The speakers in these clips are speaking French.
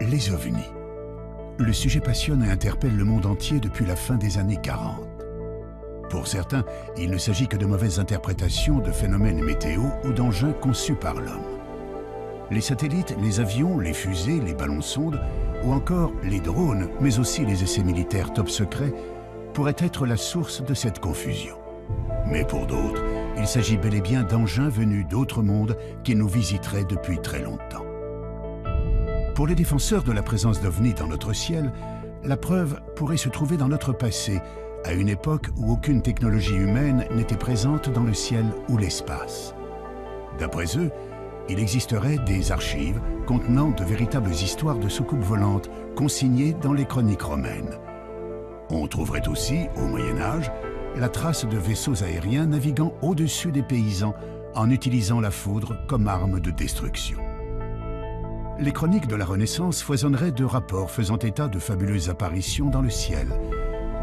Les ovnis. Le sujet passionne et interpelle le monde entier depuis la fin des années 40. Pour certains, il ne s'agit que de mauvaises interprétations de phénomènes météo ou d'engins conçus par l'homme. Les satellites, les avions, les fusées, les ballons-sondes ou encore les drones, mais aussi les essais militaires top secrets, pourraient être la source de cette confusion. Mais pour d'autres, il s'agit bel et bien d'engins venus d'autres mondes qui nous visiteraient depuis très longtemps. Pour les défenseurs de la présence d'ovnis dans notre ciel, la preuve pourrait se trouver dans notre passé, à une époque où aucune technologie humaine n'était présente dans le ciel ou l'espace. D'après eux, il existerait des archives contenant de véritables histoires de soucoupes volantes consignées dans les chroniques romaines. On trouverait aussi, au Moyen-Âge, la trace de vaisseaux aériens naviguant au-dessus des paysans en utilisant la foudre comme arme de destruction. Les chroniques de la Renaissance foisonneraient de rapports faisant état de fabuleuses apparitions dans le ciel.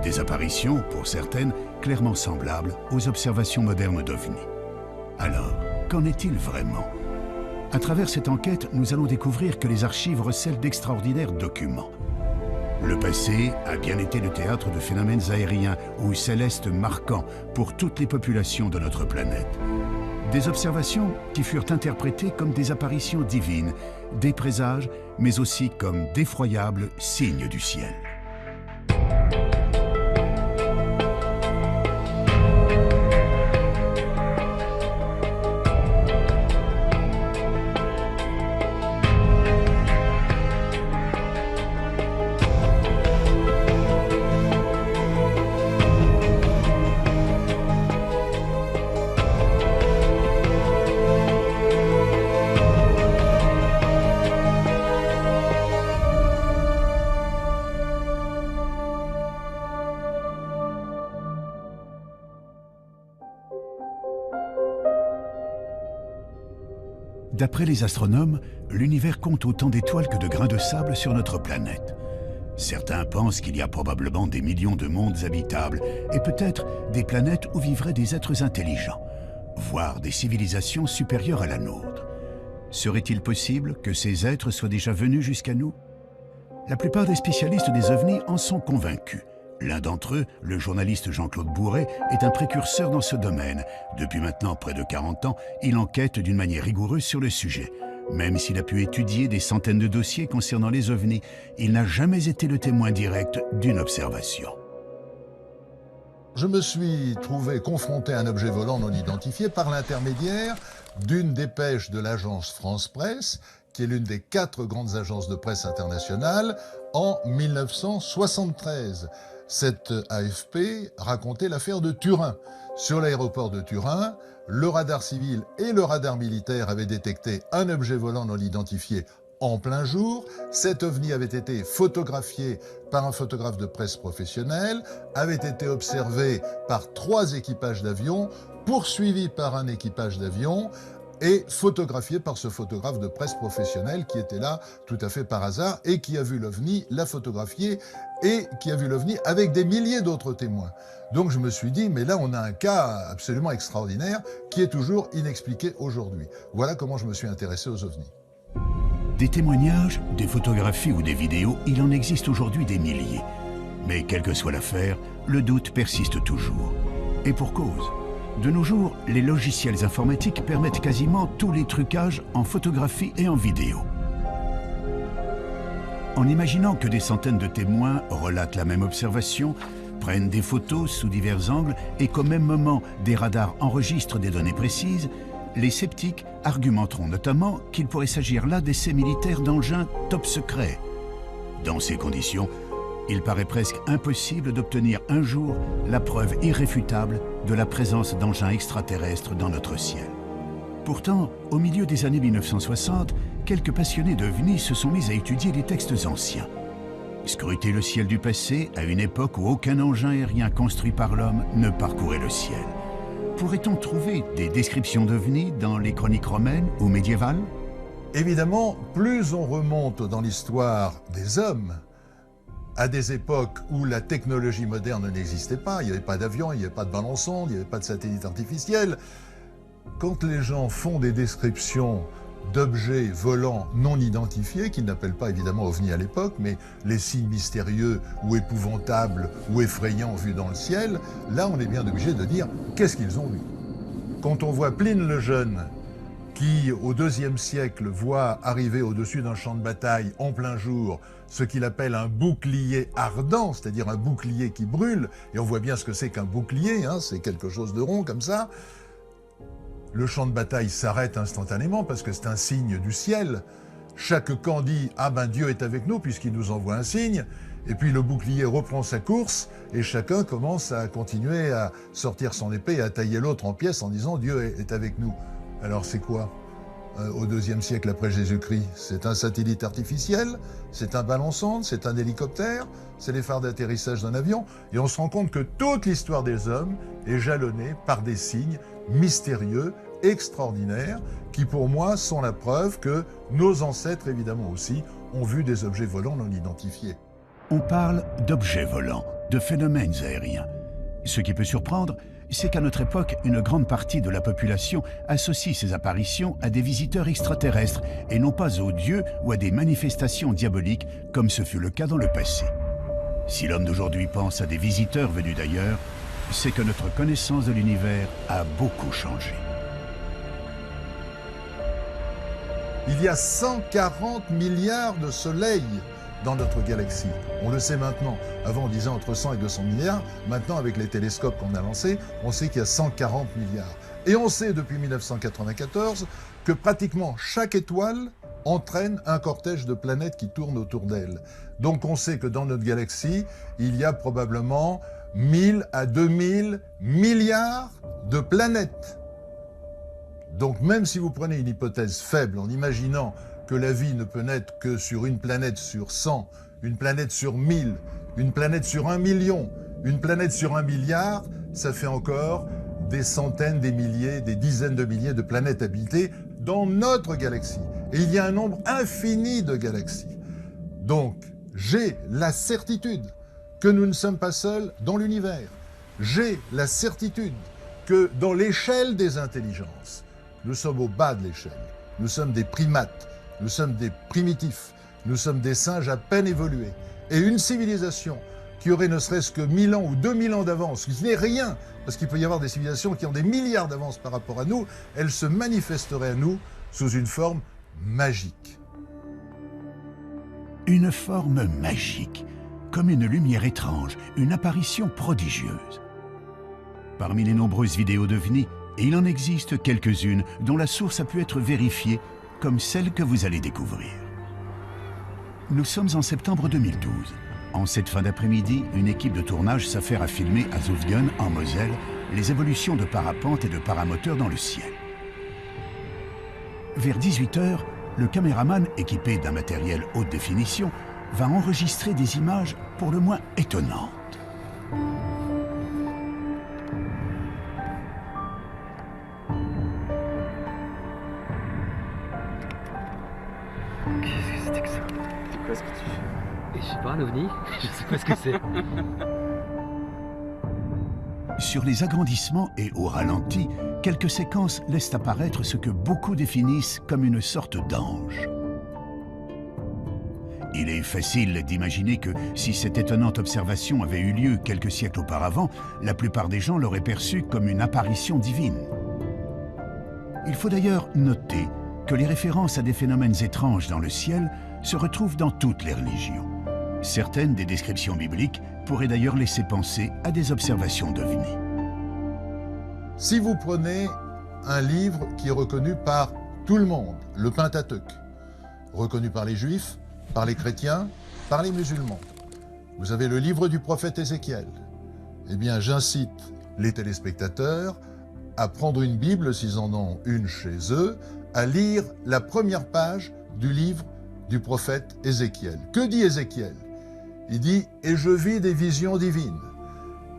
Des apparitions, pour certaines, clairement semblables aux observations modernes d'ovnis. Alors, qu'en est-il vraiment ? À travers cette enquête, nous allons découvrir que les archives recèlent d'extraordinaires documents. Le passé a bien été le théâtre de phénomènes aériens ou célestes marquants pour toutes les populations de notre planète. Des observations qui furent interprétées comme des apparitions divines, des présages, mais aussi comme d'effroyables signes du ciel. D'après les astronomes, l'univers compte autant d'étoiles que de grains de sable sur notre planète. Certains pensent qu'il y a probablement des millions de mondes habitables et peut-être des planètes où vivraient des êtres intelligents, voire des civilisations supérieures à la nôtre. Serait-il possible que ces êtres soient déjà venus jusqu'à nous? La plupart des spécialistes des ovnis en sont convaincus. L'un d'entre eux, le journaliste Jean-Claude Bourret, est un précurseur dans ce domaine. Depuis maintenant près de 40 ans, il enquête d'une manière rigoureuse sur le sujet. Même s'il a pu étudier des centaines de dossiers concernant les ovnis, il n'a jamais été le témoin direct d'une observation. Je me suis trouvé confronté à un objet volant non identifié par l'intermédiaire d'une dépêche de l'agence France Presse, qui est l'une des 4 grandes agences de presse internationales, en 1973. Cette AFP racontait l'affaire de Turin. Sur l'aéroport de Turin, le radar civil et le radar militaire avaient détecté un objet volant non identifié en plein jour. Cet ovni avait été photographié par un photographe de presse professionnel, avait été observé par 3 équipages d'avions, poursuivi par un équipage d'avion et photographié par ce photographe de presse professionnel qui était là tout à fait par hasard et qui a vu l'OVNI, l'a photographié et qui a vu l'OVNI avec des milliers d'autres témoins. Donc je me suis dit, mais là on a un cas absolument extraordinaire qui est toujours inexpliqué aujourd'hui. Voilà comment je me suis intéressé aux OVNI. Des témoignages, des photographies ou des vidéos, il en existe aujourd'hui des milliers. Mais quelle que soit l'affaire, le doute persiste toujours. Et pour cause. De nos jours, les logiciels informatiques permettent quasiment tous les trucages en photographie et en vidéo. En imaginant que des centaines de témoins relatent la même observation, prennent des photos sous divers angles et qu'au même moment, des radars enregistrent des données précises, les sceptiques argumenteront notamment qu'il pourrait s'agir là d'essais militaires d'engins top secrets. Dans ces conditions, il paraît presque impossible d'obtenir un jour la preuve irréfutable de la présence d'engins extraterrestres dans notre ciel. Pourtant, au milieu des années 1960, quelques passionnés d'OVNI se sont mis à étudier les textes anciens. Scruter le ciel du passé à une époque où aucun engin aérien construit par l'homme ne parcourait le ciel. Pourrait-on trouver des descriptions d'OVNI dans les chroniques romaines ou médiévales? Évidemment, plus on remonte dans l'histoire des hommes, à des époques où la technologie moderne n'existait pas, il n'y avait pas d'avion, il n'y avait pas de ballon-sonde, il n'y avait pas de satellite artificiel. Quand les gens font des descriptions d'objets volants non identifiés, qu'ils n'appellent pas évidemment ovnis à l'époque, mais les signes mystérieux ou épouvantables ou effrayants vus dans le ciel, là on est bien obligé de dire qu'est-ce qu'ils ont vu. Quand on voit Pline le Jeune, qui au IIe siècle voit arriver au-dessus d'un champ de bataille en plein jour ce qu'il appelle un bouclier ardent, c'est-à-dire un bouclier qui brûle, et on voit bien ce que c'est qu'un bouclier, hein, c'est quelque chose de rond comme ça. Le champ de bataille s'arrête instantanément parce que c'est un signe du ciel. Chaque camp dit « Ah ben Dieu est avec nous puisqu'il nous envoie un signe », et puis le bouclier reprend sa course et chacun commence à continuer à sortir son épée et à tailler l'autre en pièces en disant « Dieu est avec nous ». Alors c'est quoi au IIe siècle après Jésus-Christ? C'est un satellite artificiel, c'est un ballon sonde, c'est un hélicoptère, c'est les phares d'atterrissage d'un avion. Et on se rend compte que toute l'histoire des hommes est jalonnée par des signes mystérieux, extraordinaires, qui pour moi sont la preuve que nos ancêtres, évidemment aussi, ont vu des objets volants non identifiés. On parle d'objets volants, de phénomènes aériens. Ce qui peut surprendre, c'est qu'à notre époque, une grande partie de la population associe ces apparitions à des visiteurs extraterrestres et non pas aux dieux ou à des manifestations diaboliques comme ce fut le cas dans le passé. Si l'homme d'aujourd'hui pense à des visiteurs venus d'ailleurs, c'est que notre connaissance de l'univers a beaucoup changé. Il y a 140 milliards de soleils dans notre galaxie. On le sait maintenant. Avant, on disait entre 100 et 200 milliards. Maintenant, avec les télescopes qu'on a lancés, on sait qu'il y a 140 milliards. Et on sait depuis 1994 que pratiquement chaque étoile entraîne un cortège de planètes qui tournent autour d'elle. Donc on sait que dans notre galaxie, il y a probablement 1000 à 2000 milliards de planètes. Donc même si vous prenez une hypothèse faible en imaginant que la vie ne peut naître que sur une planète sur 100, une planète sur 1000, une planète sur 1 million, une planète sur 1 milliard, ça fait encore des centaines, des milliers, des dizaines de milliers de planètes habitées dans notre galaxie. Et il y a un nombre infini de galaxies. Donc, j'ai la certitude que nous ne sommes pas seuls dans l'univers. J'ai la certitude que dans l'échelle des intelligences, nous sommes au bas de l'échelle. Nous sommes des primates. Nous sommes des primitifs, nous sommes des singes à peine évolués. Et une civilisation qui aurait ne serait-ce que 1000 ans ou 2000 ans d'avance, ce qui n'est rien, parce qu'il peut y avoir des civilisations qui ont des milliards d'avance par rapport à nous, elle se manifesterait à nous sous une forme magique. Une forme magique, comme une lumière étrange, une apparition prodigieuse. Parmi les nombreuses vidéos d'OVNI, il en existe quelques-unes dont la source a pu être vérifiée, comme celle que vous allez découvrir. Nous sommes en septembre 2012. En cette fin d'après-midi, une équipe de tournage s'affaire à filmer à Zofingen, en Moselle, les évolutions de parapente et de paramoteurs dans le ciel. Vers 18h, le caméraman, équipé d'un matériel haute définition, va enregistrer des images pour le moins étonnantes. Qu'est-ce que c'était que ça? C'est quoi ce que tu fais? Je sais pas, un ovni. Je sais pas ce que c'est. Sur les agrandissements et au ralenti, quelques séquences laissent apparaître ce que beaucoup définissent comme une sorte d'ange. Il est facile d'imaginer que si cette étonnante observation avait eu lieu quelques siècles auparavant, la plupart des gens l'auraient perçue comme une apparition divine. Il faut d'ailleurs noter que les références à des phénomènes étranges dans le ciel se retrouvent dans toutes les religions. Certaines des descriptions bibliques pourraient d'ailleurs laisser penser à des observations d'OVNI. Si vous prenez un livre qui est reconnu par tout le monde, le Pentateuque, reconnu par les Juifs, par les chrétiens, par les musulmans, vous avez le livre du prophète Ézéchiel. Eh bien, j'incite les téléspectateurs à prendre une Bible, s'ils en ont une chez eux, à lire la première page du livre du prophète Ézéchiel. Que dit Ézéchiel? Il dit « Et je vis des visions divines,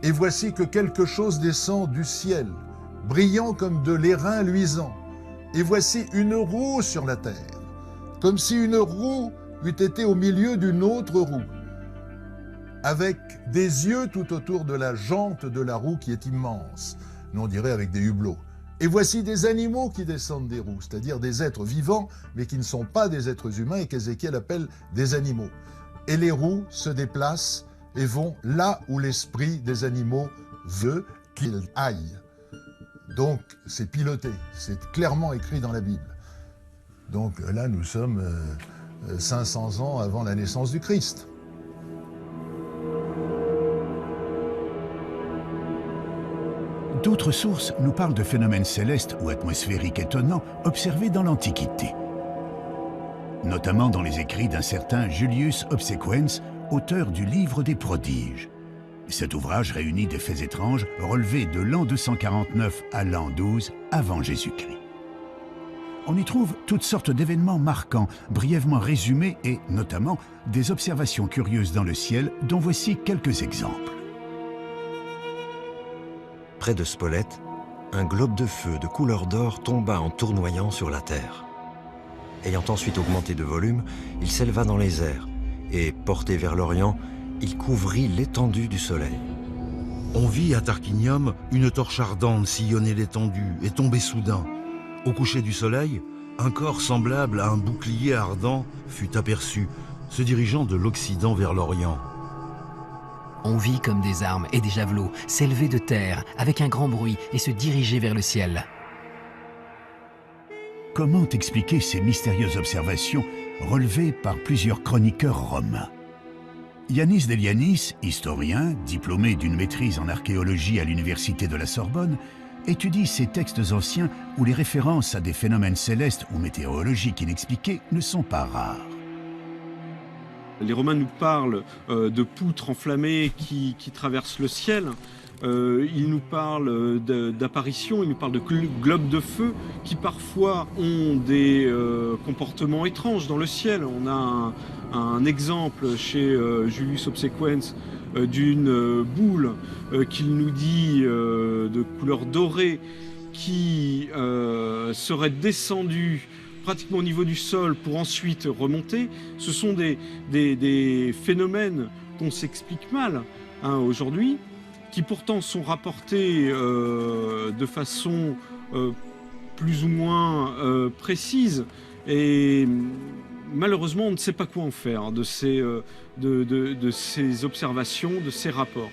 et voici que quelque chose descend du ciel, brillant comme de l'airain luisant, et voici une roue sur la terre, comme si une roue eût été au milieu d'une autre roue, avec des yeux tout autour de la jante de la roue qui est immense. Nous on dirait avec des hublots. Et voici des animaux qui descendent des roues, c'est-à-dire des êtres vivants, mais qui ne sont pas des êtres humains et qu'Ézéchiel appelle des animaux. Et les roues se déplacent et vont là où l'esprit des animaux veut qu'ils aillent. Donc c'est piloté, c'est clairement écrit dans la Bible. Donc là nous sommes 500 ans avant la naissance du Christ. D'autres sources nous parlent de phénomènes célestes ou atmosphériques étonnants observés dans l'Antiquité, notamment dans les écrits d'un certain Julius Obsequens, auteur du Livre des Prodiges. Cet ouvrage réunit des faits étranges relevés de l'an 249 à l'an 12 avant Jésus-Christ. On y trouve toutes sortes d'événements marquants, brièvement résumés et, notamment, des observations curieuses dans le ciel dont voici quelques exemples. Près de Spolète, un globe de feu de couleur d'or tomba en tournoyant sur la terre. Ayant ensuite augmenté de volume, il s'éleva dans les airs et, porté vers l'Orient, il couvrit l'étendue du soleil. On vit à Tarquinium une torche ardente sillonner l'étendue et tomber soudain. Au coucher du soleil, un corps semblable à un bouclier ardent fut aperçu, se dirigeant de l'Occident vers l'Orient. On vit comme des armes et des javelots s'élever de terre avec un grand bruit et se diriger vers le ciel. Comment expliquer ces mystérieuses observations relevées par plusieurs chroniqueurs romains? Yannis Delianis, historien, diplômé d'une maîtrise en archéologie à l'université de la Sorbonne, étudie ces textes anciens où les références à des phénomènes célestes ou météorologiques inexpliqués ne sont pas rares. Les Romains nous parlent de poutres enflammées qui traversent le ciel. Ils nous parlent d'apparitions, ils nous parlent de globes de feu qui parfois ont des comportements étranges dans le ciel. On a un exemple chez Julius Obsequens d'une boule qu'il nous dit de couleur dorée qui serait descendue pratiquement au niveau du sol pour ensuite remonter. Ce sont des phénomènes qu'on s'explique mal aujourd'hui, qui pourtant sont rapportés de façon plus ou moins précise. Et malheureusement, on ne sait pas quoi en faire de ces observations, de ces rapports.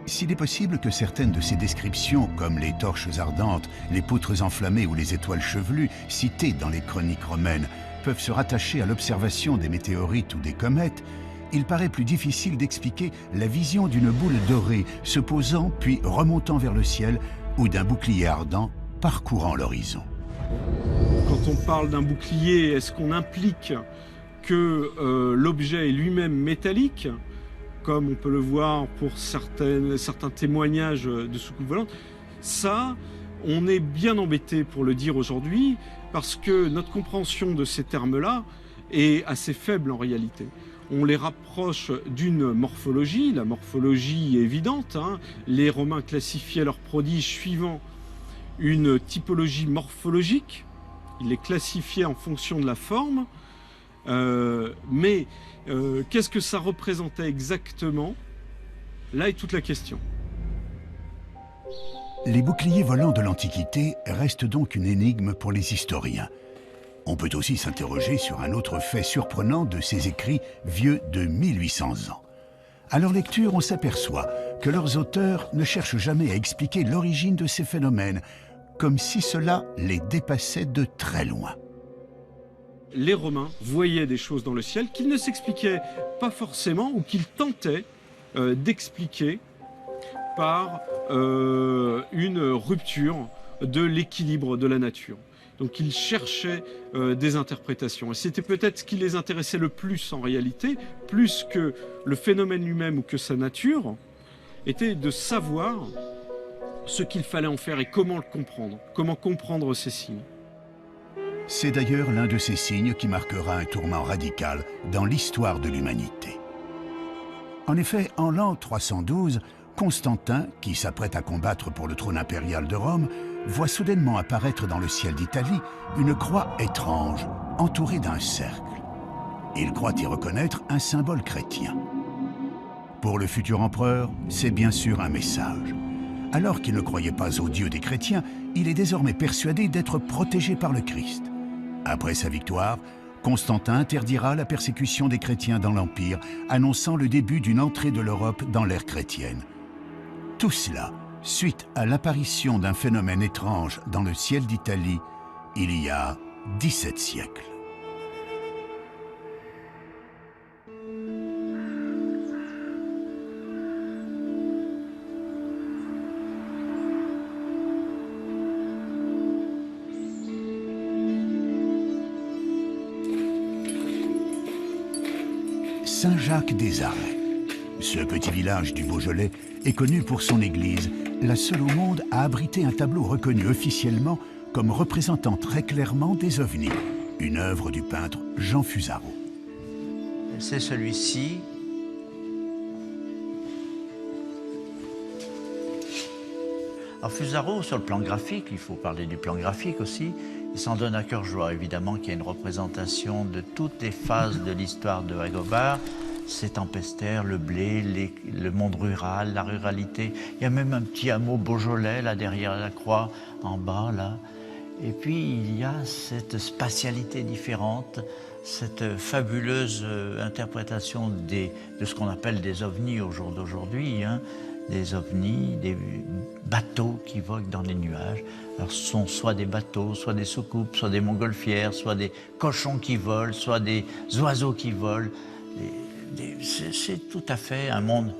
S'il est possible que certaines de ces descriptions, comme les torches ardentes, les poutres enflammées ou les étoiles chevelues, citées dans les chroniques romaines, peuvent se rattacher à l'observation des météorites ou des comètes, il paraît plus difficile d'expliquer la vision d'une boule dorée se posant puis remontant vers le ciel ou d'un bouclier ardent parcourant l'horizon. Quand on parle d'un bouclier, est-ce qu'on implique que l'objet est lui-même métallique, comme on peut le voir pour certains témoignages de soucoupes volantes? Ça, on est bien embêté pour le dire aujourd'hui, parce que notre compréhension de ces termes-là est assez faible en réalité. On les rapproche d'une morphologie, la morphologie est évidente, Les Romains classifiaient leurs prodiges suivant une typologie morphologique, ils les classifiaient en fonction de la forme, mais qu'est-ce que ça représentait exactement? Là est toute la question. Les boucliers volants de l'Antiquité restent donc une énigme pour les historiens. On peut aussi s'interroger sur un autre fait surprenant de ces écrits vieux de 1800 ans. À leur lecture, on s'aperçoit que leurs auteurs ne cherchent jamais à expliquer l'origine de ces phénomènes, comme si cela les dépassait de très loin. Les Romains voyaient des choses dans le ciel qu'ils ne s'expliquaient pas forcément ou qu'ils tentaient d'expliquer par une rupture de l'équilibre de la nature. Donc ils cherchaient des interprétations. Et c'était peut-être ce qui les intéressait le plus en réalité, plus que le phénomène lui-même ou que sa nature, était de savoir ce qu'il fallait en faire et comment le comprendre, comment comprendre ces signes. C'est d'ailleurs l'un de ces signes qui marquera un tournant radical dans l'histoire de l'humanité. En effet, en l'an 312, Constantin, qui s'apprête à combattre pour le trône impérial de Rome, voit soudainement apparaître dans le ciel d'Italie une croix étrange, entourée d'un cercle. Il croit y reconnaître un symbole chrétien. Pour le futur empereur, c'est bien sûr un message. Alors qu'il ne croyait pas au Dieu des chrétiens, il est désormais persuadé d'être protégé par le Christ. Après sa victoire, Constantin interdira la persécution des chrétiens dans l'Empire, annonçant le début d'une entrée de l'Europe dans l'ère chrétienne. Tout cela suite à l'apparition d'un phénomène étrange dans le ciel d'Italie il y a 17 siècles. Saint-Jacques-des-Arrêts. Ce petit village du Beaujolais est connu pour son église, la seule au monde à abriter un tableau reconnu officiellement comme représentant très clairement des ovnis, une œuvre du peintre Jean Fusaro. C'est celui-ci. Alors Fusaro, sur le plan graphique, il faut parler du plan graphique aussi, il s'en donne à cœur joie, évidemment, qu'il y a une représentation de toutes les phases de l'histoire de Agobard. Ces tempestaires, le blé, le monde rural, la ruralité. Il y a même un petit hameau beaujolais, là, derrière la croix, en bas, là. Et puis, il y a cette spatialité différente, cette fabuleuse interprétation de ce qu'on appelle des ovnis au jour d'aujourd'hui, hein. Des ovnis, des bateaux qui voguent dans les nuages. Alors, ce sont soit des bateaux, soit des soucoupes, soit des montgolfières, soit des cochons qui volent, soit des oiseaux qui volent. C'est tout à fait un monde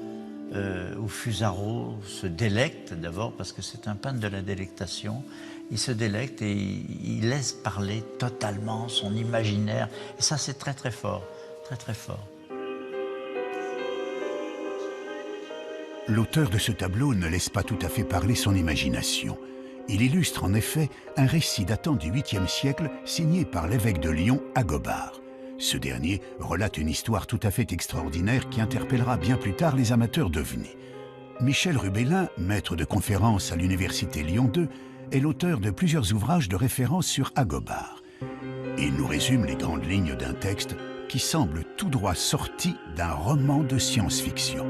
où Fusaro se délecte d'abord, parce que c'est un peintre de la délectation. Il se délecte et il laisse parler totalement son imaginaire. Et ça, c'est très très fort, très très fort. L'auteur de ce tableau ne laisse pas tout à fait parler son imagination. Il illustre en effet un récit datant du 8e siècle signé par l'évêque de Lyon, Agobard. Ce dernier relate une histoire tout à fait extraordinaire qui interpellera bien plus tard les amateurs d'ovnis. Michel Rubellin, maître de conférences à l'université Lyon 2, est l'auteur de plusieurs ouvrages de référence sur Agobard. Il nous résume les grandes lignes d'un texte qui semble tout droit sorti d'un roman de science-fiction.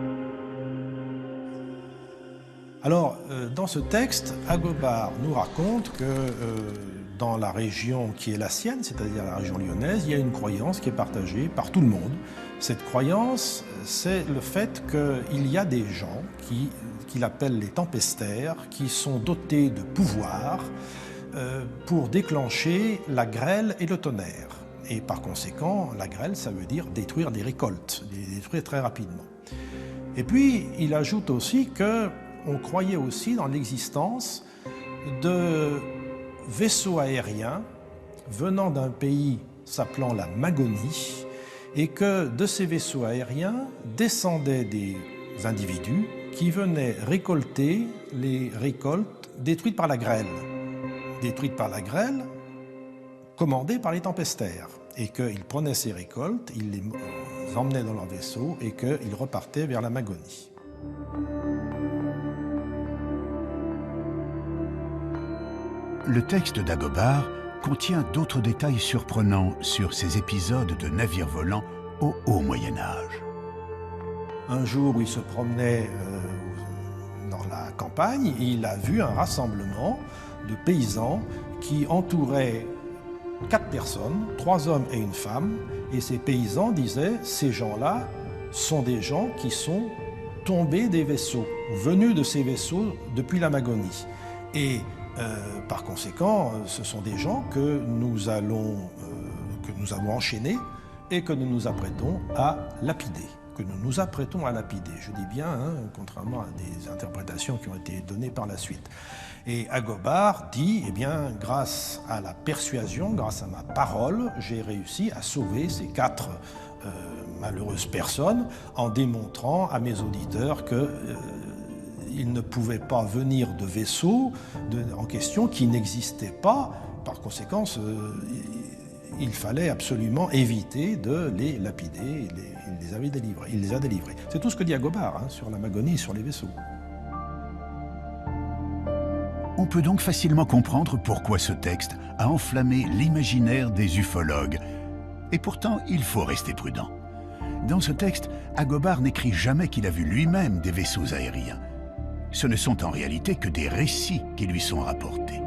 Alors, dans ce texte, Agobard nous raconte que dans la région qui est la sienne, c'est-à-dire la région lyonnaise, il y a une croyance qui est partagée par tout le monde. Cette croyance, c'est le fait qu'il y a des gens qu'il appelle les tempestaires, qui sont dotés de pouvoirs pour déclencher la grêle et le tonnerre. Et par conséquent, la grêle, ça veut dire détruire des récoltes, les détruire très rapidement. Et puis, il ajoute aussi qu'on croyait aussi dans l'existence de vaisseaux aériens venant d'un pays s'appelant la Magonie, et que de ces vaisseaux aériens descendaient des individus qui venaient récolter les récoltes détruites par la grêle. Détruites par la grêle, commandées par les tempestaires. Et qu'ils prenaient ces récoltes, ils les emmenaient dans leur vaisseau et qu'ils repartaient vers la Magonie. Le texte d'Agobard contient d'autres détails surprenants sur ces épisodes de navires volants au haut Moyen-Âge. Un jour où il se promenait dans la campagne, il a vu un rassemblement de paysans qui entouraient 4 personnes, 3 hommes et une femme, et ces paysans disaient « ces gens-là sont des gens qui sont tombés des vaisseaux, venus de ces vaisseaux depuis la Magonie. » Et par conséquent, ce sont des gens que nous avons enchaînés et que nous nous apprêtons à lapider. Je dis bien, hein, contrairement à des interprétations qui ont été données par la suite. Et Agobard dit, eh bien, grâce à la persuasion, grâce à ma parole, j'ai réussi à sauver ces 4 malheureuses personnes en démontrant à mes auditeurs que il ne pouvait pas venir de vaisseaux en question qui n'existaient pas. Par conséquent, il fallait absolument éviter de les lapider. Il les a délivrés. C'est tout ce que dit Agobard hein, sur la Magonie et sur les vaisseaux. On peut donc facilement comprendre pourquoi ce texte a enflammé l'imaginaire des ufologues. Et pourtant, il faut rester prudent. Dans ce texte, Agobard n'écrit jamais qu'il a vu lui-même des vaisseaux aériens. ce ne sont en réalité que des récits qui lui sont rapportés.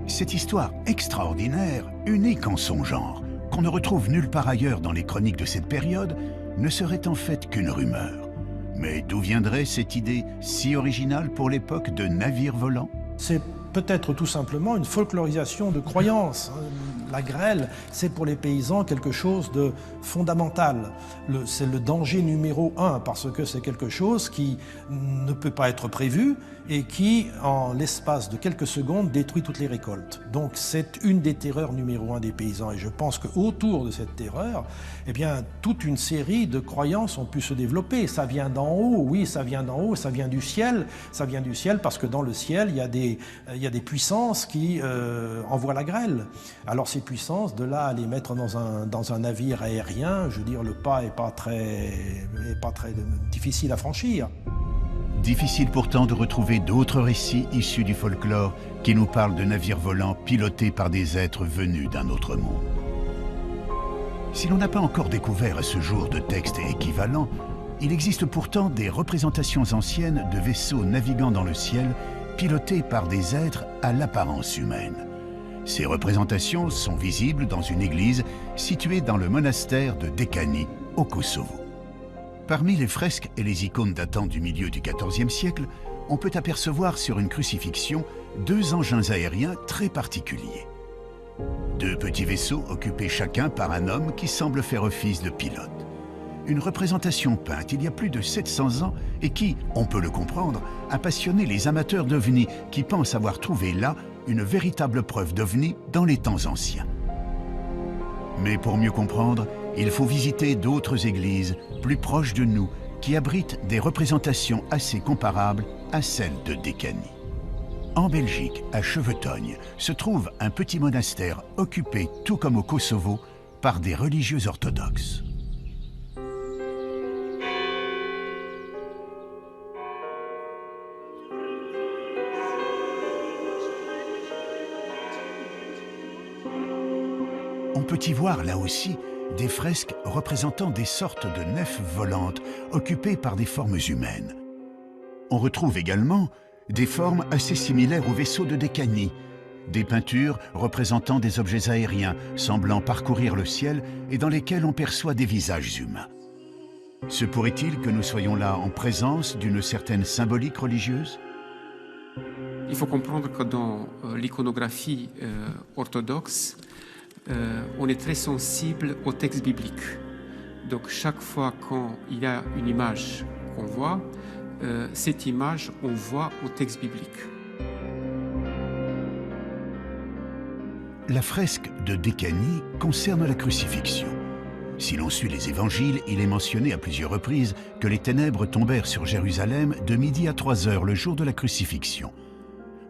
Cette histoire extraordinaire, unique en son genre, qu'on ne retrouve nulle part ailleurs dans les chroniques de cette période, ne serait en fait qu'une rumeur. Mais d'où viendrait cette idée si originale pour l'époque de navires volants? C'est peut-être tout simplement une folklorisation de croyances. La grêle, c'est pour les paysans quelque chose de fondamental. C'est le danger numéro 1 parce que c'est quelque chose qui ne peut pas être prévu et qui, en l'espace de quelques secondes, détruit toutes les récoltes. Donc c'est une des terreurs numéro 1 des paysans. Et je pense qu'autour de cette terreur, eh bien, toute une série de croyances ont pu se développer. Ça vient d'en haut, oui, ça vient d'en haut, ça vient du ciel. Ça vient du ciel parce que dans le ciel, il y a des puissances qui envoient la grêle. Alors ces puissances, de là à les mettre dans un navire aérien, je veux dire, le pas n'est pas très difficile à franchir. Difficile pourtant de retrouver d'autres récits issus du folklore qui nous parlent de navires volants pilotés par des êtres venus d'un autre monde. Si l'on n'a pas encore découvert à ce jour de textes équivalents, il existe pourtant des représentations anciennes de vaisseaux naviguant dans le ciel pilotés par des êtres à l'apparence humaine. Ces représentations sont visibles dans une église située dans le monastère de Dekani, au Kosovo. Parmi les fresques et les icônes datant du milieu du XIVe siècle, on peut apercevoir sur une crucifixion 2 engins aériens très particuliers. 2 petits vaisseaux occupés chacun par un homme qui semble faire office de pilote. Une représentation peinte il y a plus de 700 ans et qui, on peut le comprendre, a passionné les amateurs d'ovnis qui pensent avoir trouvé là une véritable preuve d'ovnis dans les temps anciens. Mais pour mieux comprendre, il faut visiter d'autres églises plus proches de nous qui abritent des représentations assez comparables à celles de Dekani. En Belgique, à Chevetogne, se trouve un petit monastère occupé, tout comme au Kosovo, par des religieux orthodoxes. On peut y voir là aussi des fresques représentant des sortes de nefs volantes occupées par des formes humaines. On retrouve également des formes assez similaires aux vaisseaux de Dekani, des peintures représentant des objets aériens semblant parcourir le ciel et dans lesquels on perçoit des visages humains. Se pourrait-il que nous soyons là en présence d'une certaine symbolique religieuse? Il faut comprendre que dans l'iconographie orthodoxe, on est très sensible au texte biblique. Donc chaque fois qu'il y a une image qu'on voit, cette image, on voit au texte biblique. La fresque de Dekani concerne la crucifixion. Si l'on suit les évangiles, il est mentionné à plusieurs reprises que les ténèbres tombèrent sur Jérusalem de midi à 3 heures le jour de la crucifixion.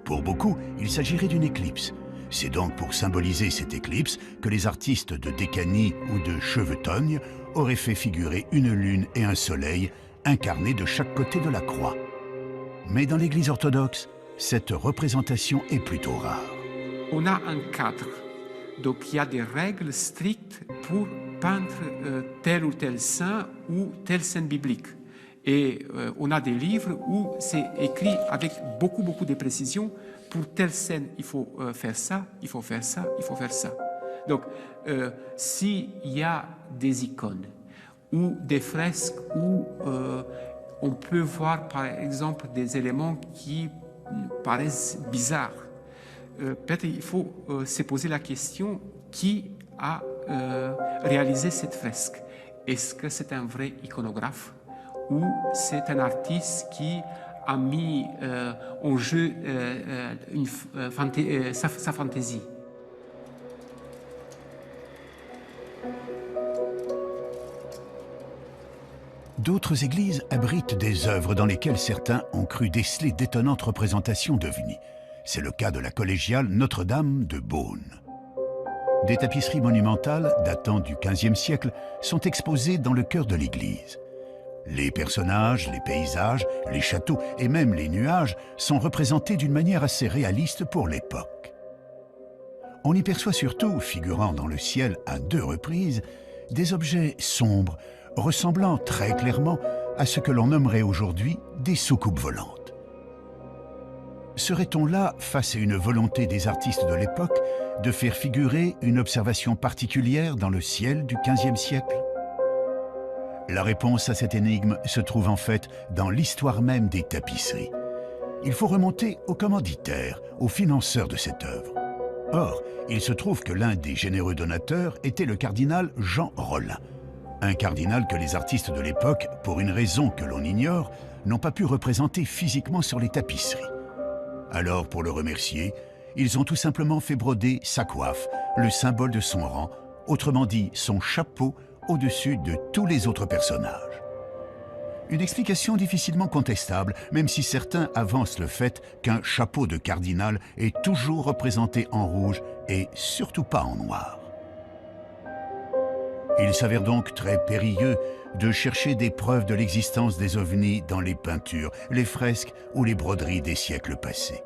Pour beaucoup, il s'agirait d'une éclipse. C'est donc pour symboliser cette éclipse que les artistes de Dekani ou de Chevetogne auraient fait figurer une lune et un soleil incarnés de chaque côté de la croix. Mais dans l'Église orthodoxe, cette représentation est plutôt rare. On a un cadre, donc il y a des règles strictes pour peindre tel ou tel saint ou telle scène biblique. Et on a des livres où c'est écrit avec beaucoup de précision. Pour telle scène, il faut faire ça, il faut faire ça, il faut faire ça. Donc, s'il y a des icônes ou des fresques où on peut voir, par exemple, des éléments qui paraissent bizarres, peut-être il faut se poser la question qui a réalisé cette fresque. Est-ce que c'est un vrai iconographe ou c'est un artiste qui a mis en jeu sa fantaisie? D'autres églises abritent des œuvres dans lesquelles certains ont cru déceler d'étonnantes représentations d'ovnis. C'est le cas de la collégiale Notre-Dame de Beaune. Des tapisseries monumentales datant du XVe siècle sont exposées dans le cœur de l'église. Les personnages, les paysages, les châteaux et même les nuages sont représentés d'une manière assez réaliste pour l'époque. On y perçoit surtout, figurant dans le ciel à 2 reprises, des objets sombres, ressemblant très clairement à ce que l'on nommerait aujourd'hui des soucoupes volantes. Serait-on là face à une volonté des artistes de l'époque de faire figurer une observation particulière dans le ciel du XVe siècle? La réponse à cette énigme se trouve en fait dans l'histoire même des tapisseries. Il faut remonter aux commanditaires, aux financeurs de cette œuvre. Or, il se trouve que l'un des généreux donateurs était le cardinal Jean Rollin, un cardinal que les artistes de l'époque, pour une raison que l'on ignore, n'ont pas pu représenter physiquement sur les tapisseries. Alors, pour le remercier, ils ont tout simplement fait broder sa coiffe, le symbole de son rang, autrement dit son chapeau, au-dessus de tous les autres personnages. Une explication difficilement contestable, même si certains avancent le fait qu'un chapeau de cardinal est toujours représenté en rouge et surtout pas en noir. Il s'avère donc très périlleux de chercher des preuves de l'existence des ovnis dans les peintures, les fresques ou les broderies des siècles passés.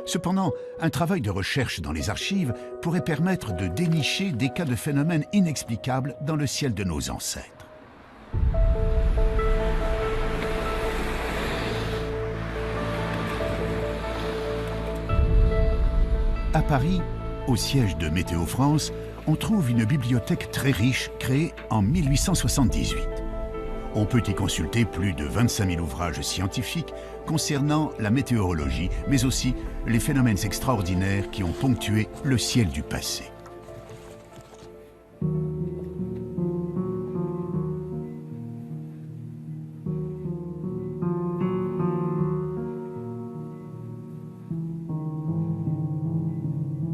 Cependant, un travail de recherche dans les archives pourrait permettre de dénicher des cas de phénomènes inexplicables dans le ciel de nos ancêtres. À Paris, au siège de Météo France, on trouve une bibliothèque très riche créée en 1878. On peut y consulter plus de 25 000 ouvrages scientifiques concernant la météorologie, mais aussi les phénomènes extraordinaires qui ont ponctué le ciel du passé.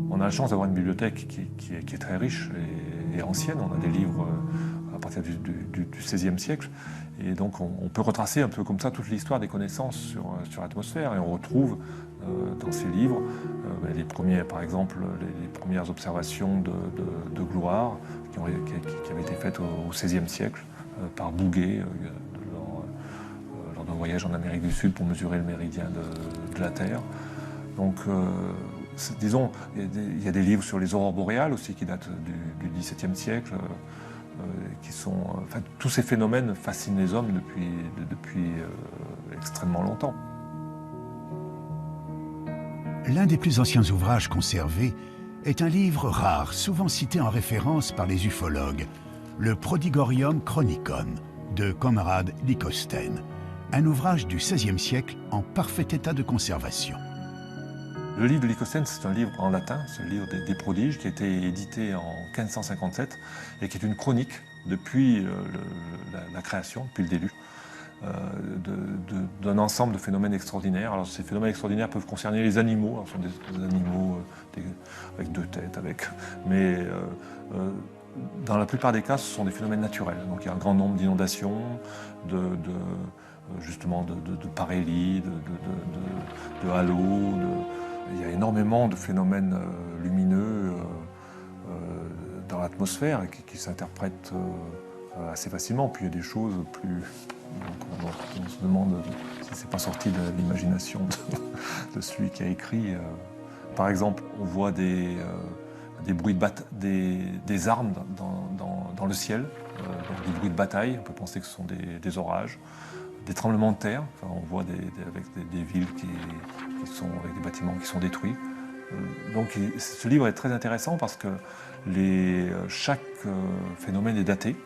On a la chance d'avoir une bibliothèque qui est très riche et ancienne. On a des livres à partir du XVIe siècle. Et donc on peut retracer un peu comme ça toute l'histoire des connaissances sur l'atmosphère. Et on retrouve dans ces livres les premiers, par exemple, les premières observations de gloire qui avaient été faites au XVIe siècle par Bouguer lors d'un voyage en Amérique du Sud pour mesurer le méridien de la Terre. Donc, disons, il y a des livres sur les aurores boréales aussi qui datent du XVIIe siècle, qui sont, enfin, tous ces phénomènes fascinent les hommes depuis extrêmement longtemps. L'un des plus anciens ouvrages conservés est un livre rare, souvent cité en référence par les ufologues, le Prodigorium Chronicon de Conrad Lycosthenes, un ouvrage du XVIe siècle en parfait état de conservation. Le livre de Lycosthenes, c'est un livre en latin, c'est le livre des prodiges, qui a été édité en 1557 et qui est une chronique depuis la création, depuis le début, d'un ensemble de phénomènes extraordinaires. Alors ces phénomènes extraordinaires peuvent concerner les animaux, alors ce sont des animaux avec deux têtes, mais dans la plupart des cas, ce sont des phénomènes naturels. Donc il y a un grand nombre d'inondations, justement de parélie, de halos. Il y a énormément de phénomènes lumineux dans l'atmosphère qui s'interprètent assez facilement. Puis il y a des choses plus... on se demande si c'est pas sorti de l'imagination de celui qui a écrit. Par exemple, on voit des bruits des armes dans le ciel, donc des bruits de bataille. On peut penser que ce sont des orages. Des tremblements de terre, enfin, on voit avec des villes qui sont avec des bâtiments qui sont détruits. Donc ce livre est très intéressant parce que chaque phénomène est daté.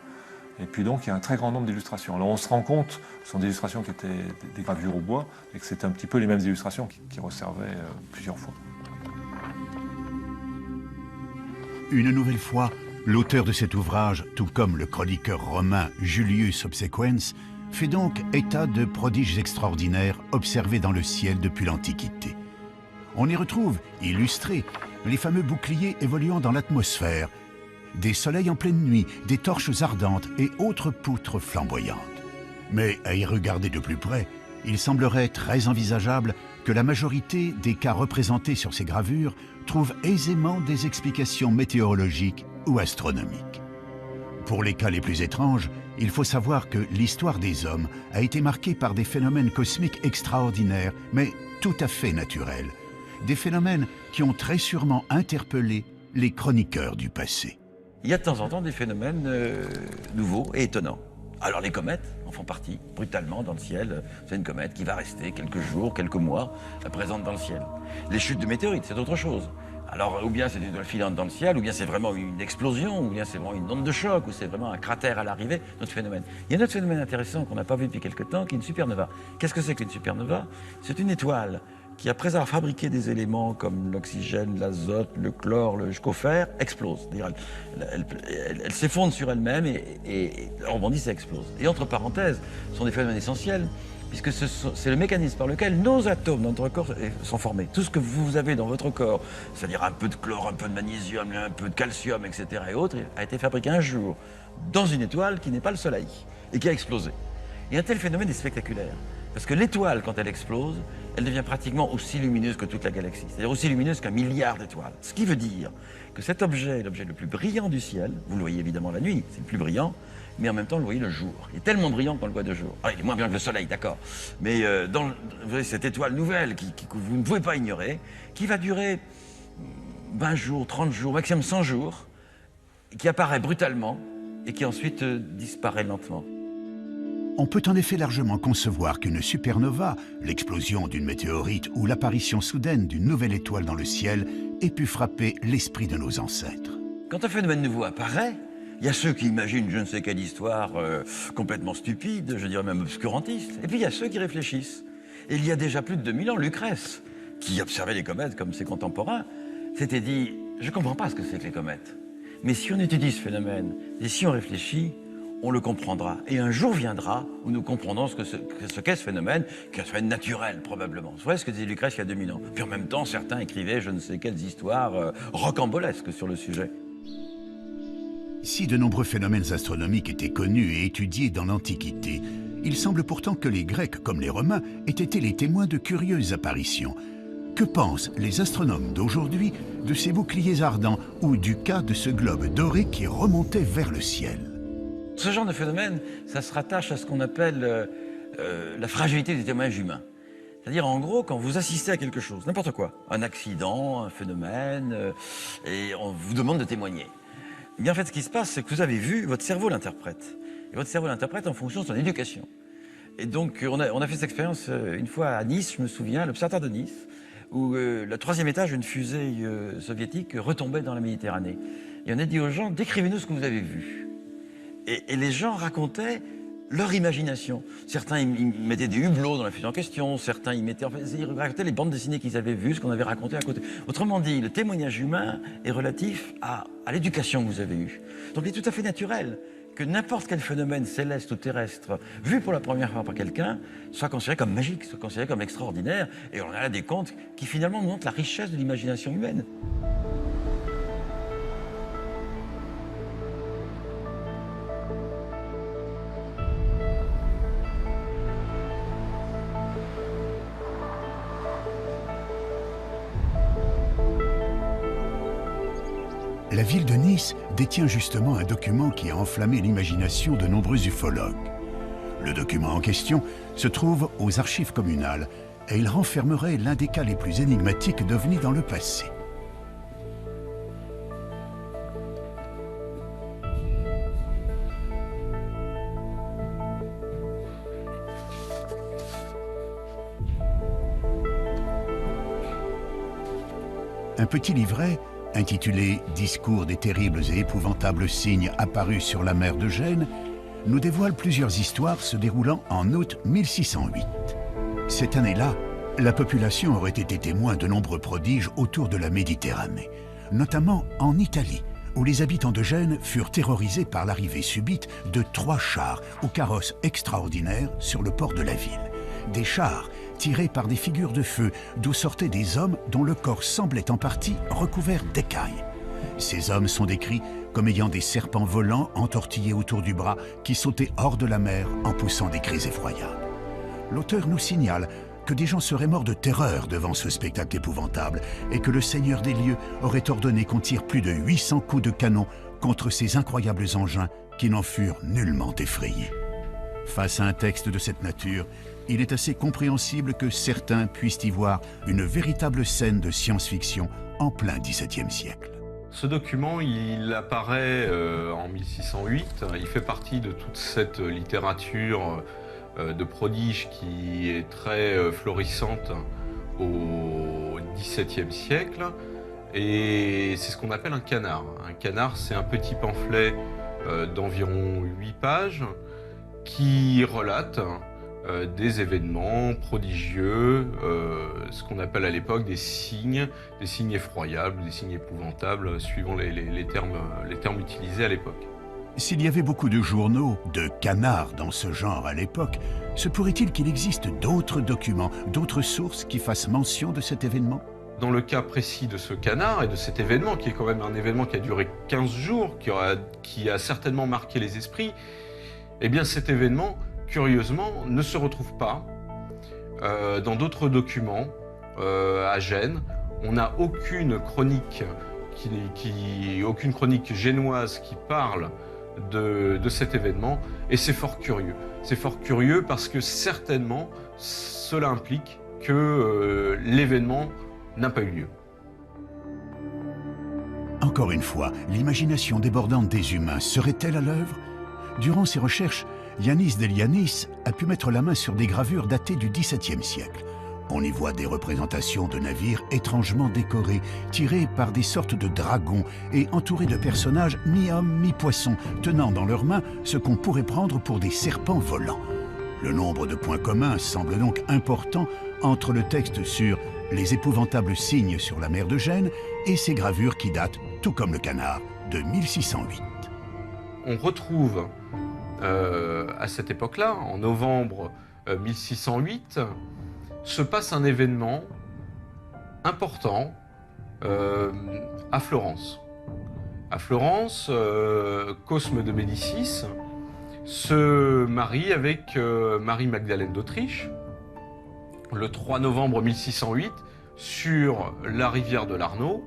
Et puis donc il y a un très grand nombre d'illustrations. Alors on se rend compte que ce sont des illustrations qui étaient des gravures au bois et que c'était un petit peu les mêmes illustrations qui resservaient plusieurs fois. Une nouvelle fois, l'auteur de cet ouvrage, tout comme le chroniqueur romain Julius Obsequens, fait donc état de prodiges extraordinaires observés dans le ciel depuis l'Antiquité. On y retrouve, illustrés, les fameux boucliers évoluant dans l'atmosphère, des soleils en pleine nuit, des torches ardentes et autres poutres flamboyantes. Mais à y regarder de plus près, il semblerait très envisageable que la majorité des cas représentés sur ces gravures trouvent aisément des explications météorologiques ou astronomiques. Pour les cas les plus étranges, il faut savoir que l'histoire des hommes a été marquée par des phénomènes cosmiques extraordinaires, mais tout à fait naturels. Des phénomènes qui ont très sûrement interpellé les chroniqueurs du passé. Il y a de temps en temps des phénomènes nouveaux et étonnants. Alors les comètes, en font partie, brutalement, dans le ciel. C'est une comète qui va rester quelques jours, quelques mois, présente dans le ciel. Les chutes de météorites, c'est autre chose. Alors, ou bien c'est une étoile filante dans le ciel, ou bien c'est vraiment une explosion, ou bien c'est vraiment une onde de choc, ou c'est vraiment un cratère à l'arrivée, notre phénomène. Il y a un autre phénomène intéressant qu'on n'a pas vu depuis quelque temps, qui est une supernova. Qu'est-ce que c'est qu'une supernova? C'est une étoile qui, après avoir fabriqué des éléments comme l'oxygène, l'azote, le chlore, le fer, explose. Elle s'effondre sur elle-même et rebondit et explose. Et entre parenthèses, ce sont des phénomènes essentiels, puisque c'est le mécanisme par lequel nos atomes dans notre corps sont formés. Tout ce que vous avez dans votre corps, c'est-à-dire un peu de chlore, un peu de magnésium, un peu de calcium, etc. et autres, a été fabriqué un jour dans une étoile qui n'est pas le Soleil et qui a explosé. Et un tel phénomène est spectaculaire, parce que l'étoile, quand elle explose, elle devient pratiquement aussi lumineuse que toute la galaxie, c'est-à-dire aussi lumineuse qu'un milliard d'étoiles. Ce qui veut dire que cet objet est l'objet le plus brillant du ciel, vous le voyez évidemment la nuit, c'est le plus brillant, mais en même temps, vous le voyez le jour. Il est tellement brillant qu'on le voit de jour. Ah, il est moins bien que le soleil, d'accord. Mais vous voyez cette étoile nouvelle que vous ne pouvez pas ignorer, qui va durer 20 jours, 30 jours, maximum 100 jours, qui apparaît brutalement et qui ensuite disparaît lentement. On peut en effet largement concevoir qu'une supernova, l'explosion d'une météorite ou l'apparition soudaine d'une nouvelle étoile dans le ciel, ait pu frapper l'esprit de nos ancêtres. Quand un phénomène nouveau apparaît, il y a ceux qui imaginent je ne sais quelle histoire complètement stupide, je dirais même obscurantiste, et puis il y a ceux qui réfléchissent. Et il y a déjà plus de 2000 ans, Lucrèce, qui observait les comètes comme ses contemporains, s'était dit « je ne comprends pas ce que c'est que les comètes, mais si on étudie ce phénomène, et si on réfléchit, on le comprendra. Et un jour viendra où nous comprendrons ce qu'est ce phénomène, qui est un phénomène naturel, probablement. Vous voyez ce que disait Lucrèce il y a 2000 ans. Puis en même temps, certains écrivaient je ne sais quelles histoires rocambolesques sur le sujet. Si de nombreux phénomènes astronomiques étaient connus et étudiés dans l'Antiquité, il semble pourtant que les Grecs, comme les Romains, aient été les témoins de curieuses apparitions. Que pensent les astronomes d'aujourd'hui de ces boucliers ardents ou du cas de ce globe doré qui remontait vers le ciel? Ce genre de phénomène, ça se rattache à ce qu'on appelle la fragilité du témoignage humain. C'est-à-dire, en gros, quand vous assistez à quelque chose, n'importe quoi, un accident, un phénomène, et on vous demande de témoigner. Eh bien, en fait, ce qui se passe, c'est que vous avez vu, votre cerveau l'interprète. Et votre cerveau l'interprète en fonction de son éducation. Et donc, on a fait cette expérience une fois à Nice, je me souviens, à l'Observatoire de Nice, où le 3e étage d'une fusée soviétique retombait dans la Méditerranée. Et on a dit aux gens, décrivez-nous ce que vous avez vu. Et les gens racontaient leur imagination. Certains ils mettaient des hublots dans la fusée en question, certains ils racontaient les bandes dessinées qu'ils avaient vues, ce qu'on avait raconté à côté. Autrement dit, le témoignage humain est relatif à l'éducation que vous avez eue. Donc il est tout à fait naturel que n'importe quel phénomène céleste ou terrestre, vu pour la première fois par quelqu'un, soit considéré comme magique, soit considéré comme extraordinaire. Et on a là des contes qui finalement nous montrent la richesse de l'imagination humaine. La ville de Nice détient justement un document qui a enflammé l'imagination de nombreux ufologues. Le document en question se trouve aux archives communales et il renfermerait l'un des cas les plus énigmatiques d'OVNI dans le passé. Un petit livret intitulé « Discours des terribles et épouvantables signes apparus sur la mer de Gênes » nous dévoile plusieurs histoires se déroulant en août 1608. Cette année-là, la population aurait été témoin de nombreux prodiges autour de la Méditerranée, notamment en Italie, où les habitants de Gênes furent terrorisés par l'arrivée subite de 3 chars aux carrosses extraordinaires sur le port de la ville. Des chars tirés par des figures de feu d'où sortaient des hommes dont le corps semblait en partie recouvert d'écailles. Ces hommes sont décrits comme ayant des serpents volants entortillés autour du bras qui sautaient hors de la mer en poussant des cris effroyables. L'auteur nous signale que des gens seraient morts de terreur devant ce spectacle épouvantable et que le Seigneur des lieux aurait ordonné qu'on tire plus de 800 coups de canon contre ces incroyables engins qui n'en furent nullement effrayés. Face à un texte de cette nature, il est assez compréhensible que certains puissent y voir une véritable scène de science-fiction en plein XVIIe siècle. Ce document, il apparaît en 1608. Il fait partie de toute cette littérature de prodige qui est très florissante au XVIIe siècle. Et c'est ce qu'on appelle un canard. Un canard, c'est un petit pamphlet d'environ 8 pages qui relate des événements prodigieux, ce qu'on appelle à l'époque des signes effroyables, des signes épouvantables, suivant les termes utilisés à l'époque. S'il y avait beaucoup de journaux, de canards dans ce genre à l'époque, se pourrait-il qu'il existe d'autres documents, d'autres sources qui fassent mention de cet événement ? Dans le cas précis de ce canard et de cet événement, qui est quand même un événement qui a duré 15 jours, qui a certainement marqué les esprits, eh bien cet événement, curieusement, ne se retrouve pas dans d'autres documents à Gênes. On n'a aucune chronique aucune chronique génoise qui parle de cet événement, et c'est fort curieux. C'est fort curieux parce que certainement cela implique que l'événement n'a pas eu lieu. Encore une fois, l'imagination débordante des humains serait-elle à l'œuvre ? Durant ses recherches, Yanis Delianis a pu mettre la main sur des gravures datées du XVIIe siècle. On y voit des représentations de navires étrangement décorés, tirés par des sortes de dragons et entourés de personnages mi-hommes, mi-poissons, tenant dans leurs mains ce qu'on pourrait prendre pour des serpents volants. Le nombre de points communs semble donc important entre le texte sur les épouvantables signes sur la mer de Gênes et ces gravures qui datent, tout comme le canard, de 1608. On retrouve à cette époque-là, en novembre 1608, se passe un événement important à Florence. À Florence, Cosme de Médicis se marie avec Marie-Magdalène d'Autriche le 3 novembre 1608 sur la rivière de l'Arno.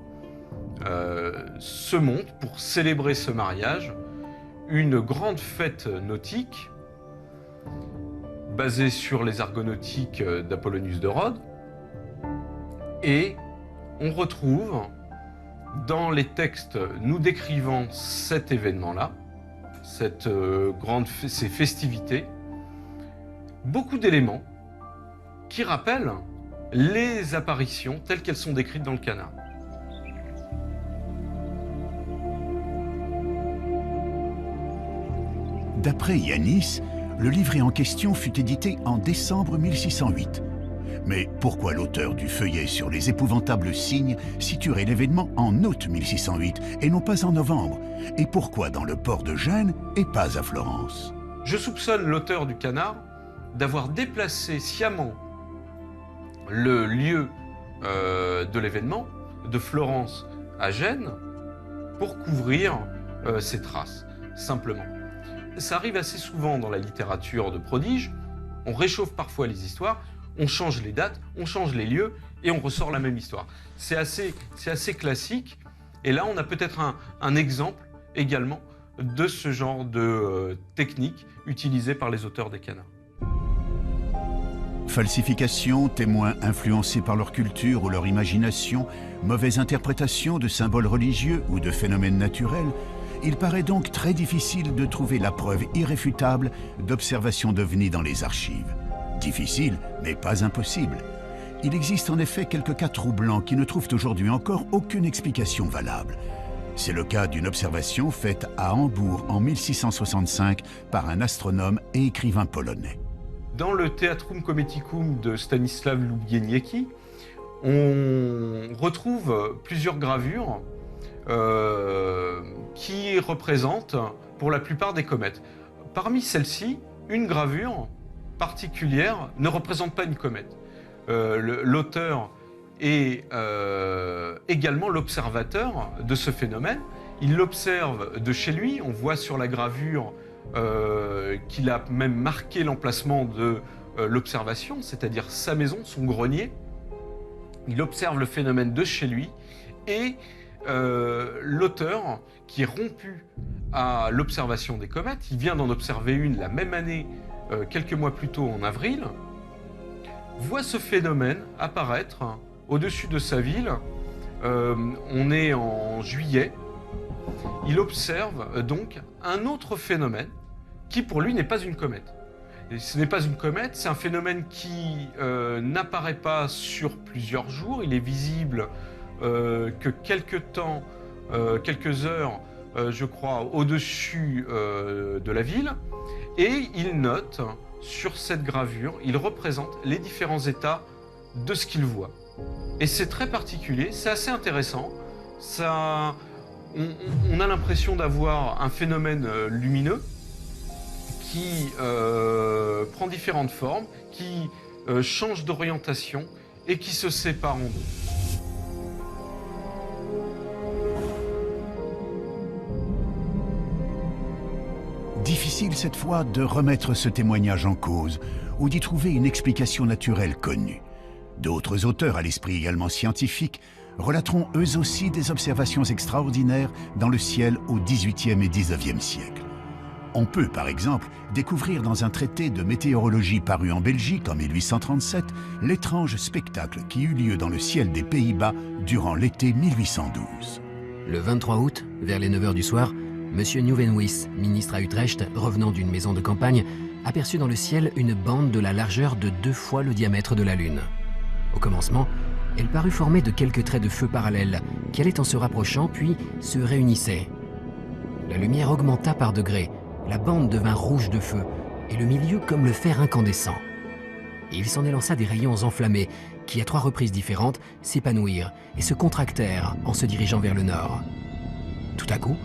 Se monte pour célébrer ce mariage une grande fête nautique basée sur les argonautiques d'Apollonius de Rhodes, et on retrouve dans les textes nous décrivant cet événement-là, ces festivités, beaucoup d'éléments qui rappellent les apparitions telles qu'elles sont décrites dans le canard. D'après Yanis, le livret en question fut édité en décembre 1608. Mais pourquoi l'auteur du feuillet sur les épouvantables signes situerait l'événement en août 1608 et non pas en novembre? Et pourquoi dans le port de Gênes et pas à Florence? Je soupçonne l'auteur du canard d'avoir déplacé sciemment le lieu de l'événement de Florence à Gênes pour couvrir ses traces, simplement. Ça arrive assez souvent dans la littérature de prodige, on réchauffe parfois les histoires, on change les dates, on change les lieux et on ressort la même histoire. C'est assez classique, et là on a peut-être un exemple également de ce genre de technique utilisée par les auteurs des canards. Falsification, témoins influencés par leur culture ou leur imagination, mauvaise interprétation de symboles religieux ou de phénomènes naturels, il paraît donc très difficile de trouver la preuve irréfutable d'observation d'ovnis dans les archives. Difficile, mais pas impossible. Il existe en effet quelques cas troublants qui ne trouvent aujourd'hui encore aucune explication valable. C'est le cas d'une observation faite à Hambourg en 1665 par un astronome et écrivain polonais. Dans le Theatrum Cometicum de Stanisław Lubieniecki, on retrouve plusieurs gravures qui représentent pour la plupart des comètes. Parmi celles-ci, une gravure particulière ne représente pas une comète. L'auteur est également l'observateur de ce phénomène. Il l'observe de chez lui. On voit sur la gravure qu'il a même marqué l'emplacement de l'observation, c'est-à-dire sa maison, son grenier. Il observe le phénomène de chez lui, et l'auteur, qui est rompu à l'observation des comètes, il vient d'en observer une la même année, quelques mois plus tôt en avril, voit ce phénomène apparaître au-dessus de sa ville on est en juillet. Il observe donc un autre phénomène qui pour lui n'est pas une comète. Et ce n'est pas une comète, c'est un phénomène qui n'apparaît pas sur plusieurs jours. Il est visible que quelques temps, quelques heures, je crois, au-dessus de la ville. Et il note sur cette gravure, il représente les différents états de ce qu'il voit. Et c'est très particulier, c'est assez intéressant. Ça, on a l'impression d'avoir un phénomène lumineux qui prend différentes formes, qui change d'orientation et qui se sépare en deux. Difficile cette fois de remettre ce témoignage en cause ou d'y trouver une explication naturelle connue. D'autres auteurs à l'esprit également scientifique relateront eux aussi des observations extraordinaires dans le ciel au XVIIIe et XIXe siècle. On peut par exemple découvrir dans un traité de météorologie paru en Belgique en 1837 l'étrange spectacle qui eut lieu dans le ciel des Pays-Bas durant l'été 1812. Le 23 août, vers les 9 h du soir, M. Nieuwenhuis, ministre à Utrecht, revenant d'une maison de campagne, aperçut dans le ciel une bande de la largeur de 2 fois le diamètre de la Lune. Au commencement, elle parut formée de quelques traits de feu parallèles qui allaient en se rapprochant puis se réunissaient. La lumière augmenta par degrés, la bande devint rouge de feu et le milieu comme le fer incandescent. Et il s'en élança des rayons enflammés qui, à 3 reprises différentes, s'épanouirent et se contractèrent en se dirigeant vers le nord. Tout à coup,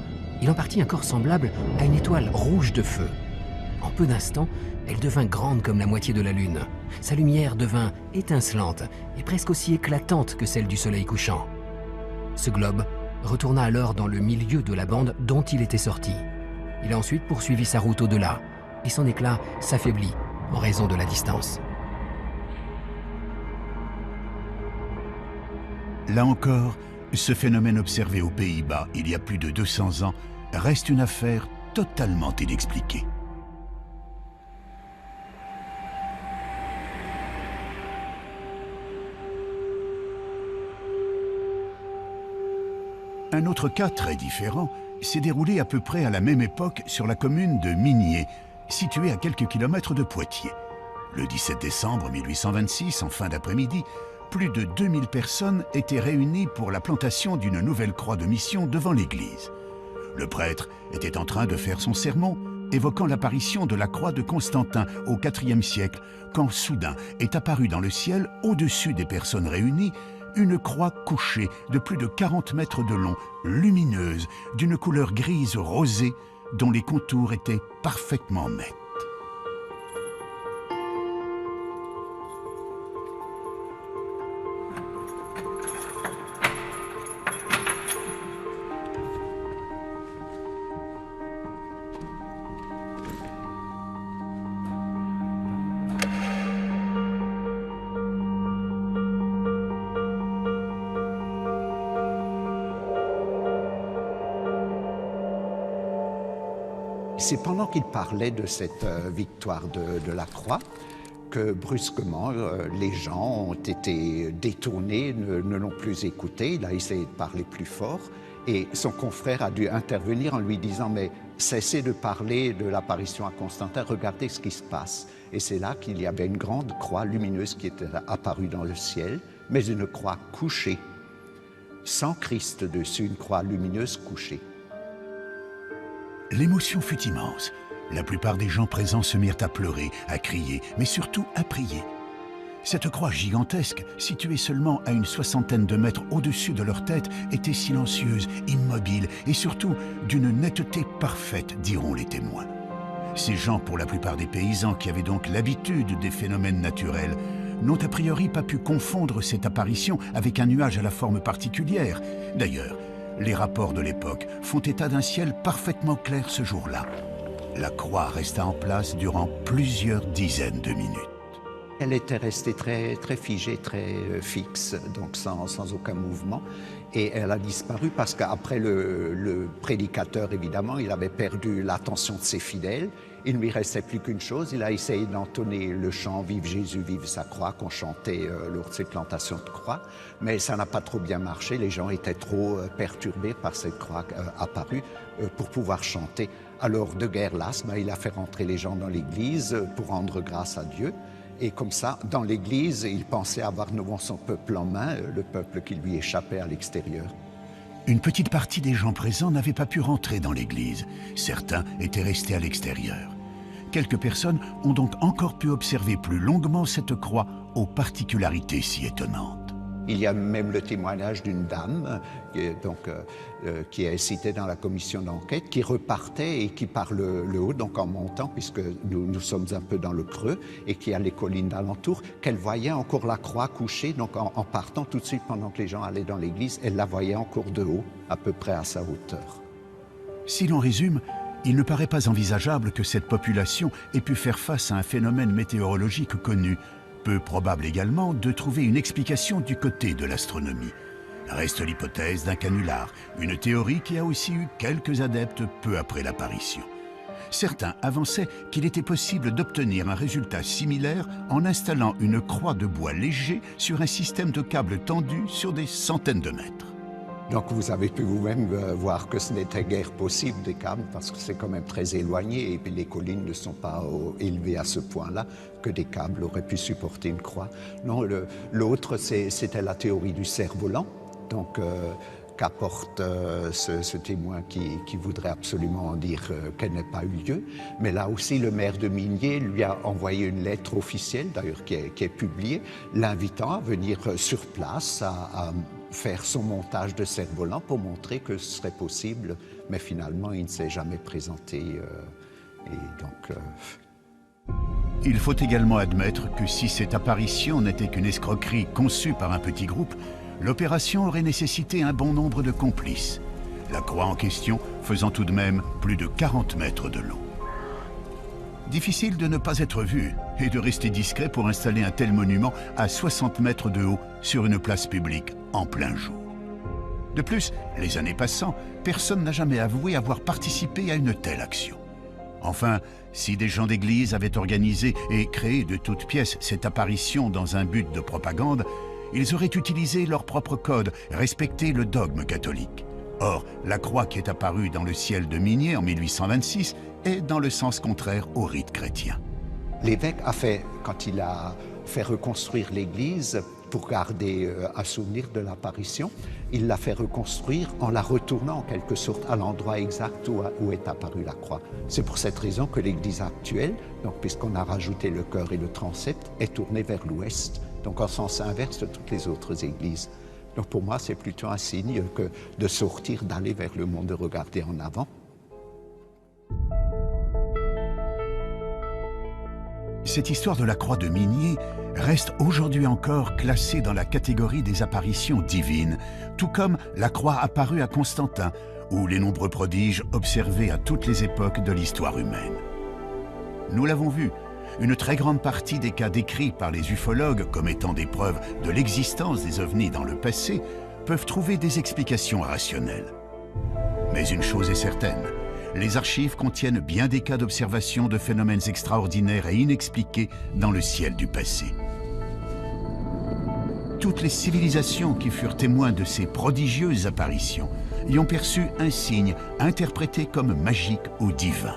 il en partit un corps semblable à une étoile rouge de feu. En peu d'instants, elle devint grande comme la moitié de la Lune. Sa lumière devint étincelante et presque aussi éclatante que celle du soleil couchant. Ce globe retourna alors dans le milieu de la bande dont il était sorti. Il a ensuite poursuivi sa route au-delà et son éclat s'affaiblit en raison de la distance. Là encore, ce phénomène observé aux Pays-Bas il y a plus de 200 ans reste une affaire totalement inexpliquée. Un autre cas très différent s'est déroulé à peu près à la même époque sur la commune de Migné, située à quelques kilomètres de Poitiers. Le 17 décembre 1826, en fin d'après-midi, plus de 2000 personnes étaient réunies pour la plantation d'une nouvelle croix de mission devant l'église. Le prêtre était en train de faire son sermon, évoquant l'apparition de la croix de Constantin au IVe siècle, quand soudain est apparue dans le ciel, au-dessus des personnes réunies, une croix couchée de plus de 40 mètres de long, lumineuse, d'une couleur grise rosée, dont les contours étaient parfaitement nets. C'est pendant qu'il parlait de cette victoire de la croix que brusquement les gens ont été détournés, ne l'ont plus écouté. Il a essayé de parler plus fort et son confrère a dû intervenir en lui disant « mais cessez de parler de l'apparition à Constantin, regardez ce qui se passe ». Et c'est là qu'il y avait une grande croix lumineuse qui était apparue dans le ciel, mais une croix couchée, sans Christ dessus, une croix lumineuse couchée. L'émotion fut immense. La plupart des gens présents se mirent à pleurer, à crier, mais surtout à prier. Cette croix gigantesque, située seulement à une 60aine de mètres au-dessus de leur tête, était silencieuse, immobile et surtout d'une netteté parfaite, diront les témoins. Ces gens, pour la plupart des paysans qui avaient donc l'habitude des phénomènes naturels, n'ont a priori pas pu confondre cette apparition avec un nuage à la forme particulière. D'ailleurs, les rapports de l'époque font état d'un ciel parfaitement clair ce jour-là. La croix resta en place durant plusieurs dizaines de minutes. Elle était restée très figée, très fixe, donc sans aucun mouvement. Et elle a disparu parce qu'après le prédicateur, évidemment, il avait perdu l'attention de ses fidèles. Il ne lui restait plus qu'une chose, il a essayé d'entonner le chant « Vive Jésus, vive sa croix » qu'on chantait lors de ses plantations de croix, mais ça n'a pas trop bien marché, les gens étaient trop perturbés par cette croix apparue pour pouvoir chanter. Alors, de guerre lasse, il a fait rentrer les gens dans l'église pour rendre grâce à Dieu. Et comme ça, dans l'église, il pensait avoir nouveau son peuple en main, le peuple qui lui échappait à l'extérieur. Une petite partie des gens présents n'avaient pas pu rentrer dans l'église. Certains étaient restés à l'extérieur. Quelques personnes ont donc encore pu observer plus longuement cette croix aux particularités si étonnantes. Il y a même le témoignage d'une dame qui est citée dans la commission d'enquête, qui repartait et qui par le haut, donc en montant, puisque nous sommes un peu dans le creux, et qui a les collines d'alentour, qu'elle voyait encore la croix couchée, donc en partant tout de suite pendant que les gens allaient dans l'église, elle la voyait encore de haut, à peu près à sa hauteur. Si l'on résume, il ne paraît pas envisageable que cette population ait pu faire face à un phénomène météorologique connu. Peu probable également de trouver une explication du côté de l'astronomie. Reste l'hypothèse d'un canular, une théorie qui a aussi eu quelques adeptes peu après l'apparition. Certains avançaient qu'il était possible d'obtenir un résultat similaire en installant une croix de bois léger sur un système de câbles tendus sur des centaines de mètres. Donc vous avez pu vous-même voir que ce n'était guère possible des câbles parce que c'est quand même très éloigné et puis les collines ne sont pas élevées à ce point-là que des câbles auraient pu supporter une croix. Non, l'autre c'était la théorie du cerf-volant, donc qu'apporte ce témoin qui voudrait absolument dire qu'elle n'ait pas eu lieu. Mais là aussi, le maire de Migné lui a envoyé une lettre officielle, d'ailleurs qui est publiée, l'invitant à venir sur place, à faire son montage de cerf-volant pour montrer que ce serait possible. Mais finalement, il ne s'est jamais présenté. Il faut également admettre que si cette apparition n'était qu'une escroquerie conçue par un petit groupe, l'opération aurait nécessité un bon nombre de complices, la croix en question faisant tout de même plus de 40 mètres de long. Difficile de ne pas être vu et de rester discret pour installer un tel monument à 60 mètres de haut sur une place publique en plein jour. De plus, les années passant, personne n'a jamais avoué avoir participé à une telle action. Enfin, si des gens d'église avaient organisé et créé de toutes pièces cette apparition dans un but de propagande, ils auraient utilisé leur propre code, respecté le dogme catholique. Or, la croix qui est apparue dans le ciel de Migné en 1826 est dans le sens contraire au rite chrétien. L'évêque a fait, quand il a fait reconstruire l'église pour garder un souvenir de l'apparition, il l'a fait reconstruire en la retournant en quelque sorte à l'endroit exact où est apparue la croix. C'est pour cette raison que l'église actuelle, donc puisqu'on a rajouté le chœur et le transept, est tournée vers l'ouest, donc en sens inverse de toutes les autres églises. Donc pour moi, c'est plutôt un signe que de sortir, d'aller vers le monde, de regarder en avant. Cette histoire de la croix de Migné reste aujourd'hui encore classée dans la catégorie des apparitions divines, tout comme la croix apparue à Constantin ou les nombreux prodiges observés à toutes les époques de l'histoire humaine. Nous l'avons vu, une très grande partie des cas décrits par les ufologues comme étant des preuves de l'existence des ovnis dans le passé peuvent trouver des explications rationnelles. Mais une chose est certaine, les archives contiennent bien des cas d'observation de phénomènes extraordinaires et inexpliqués dans le ciel du passé. Toutes les civilisations qui furent témoins de ces prodigieuses apparitions y ont perçu un signe interprété comme magique ou divin.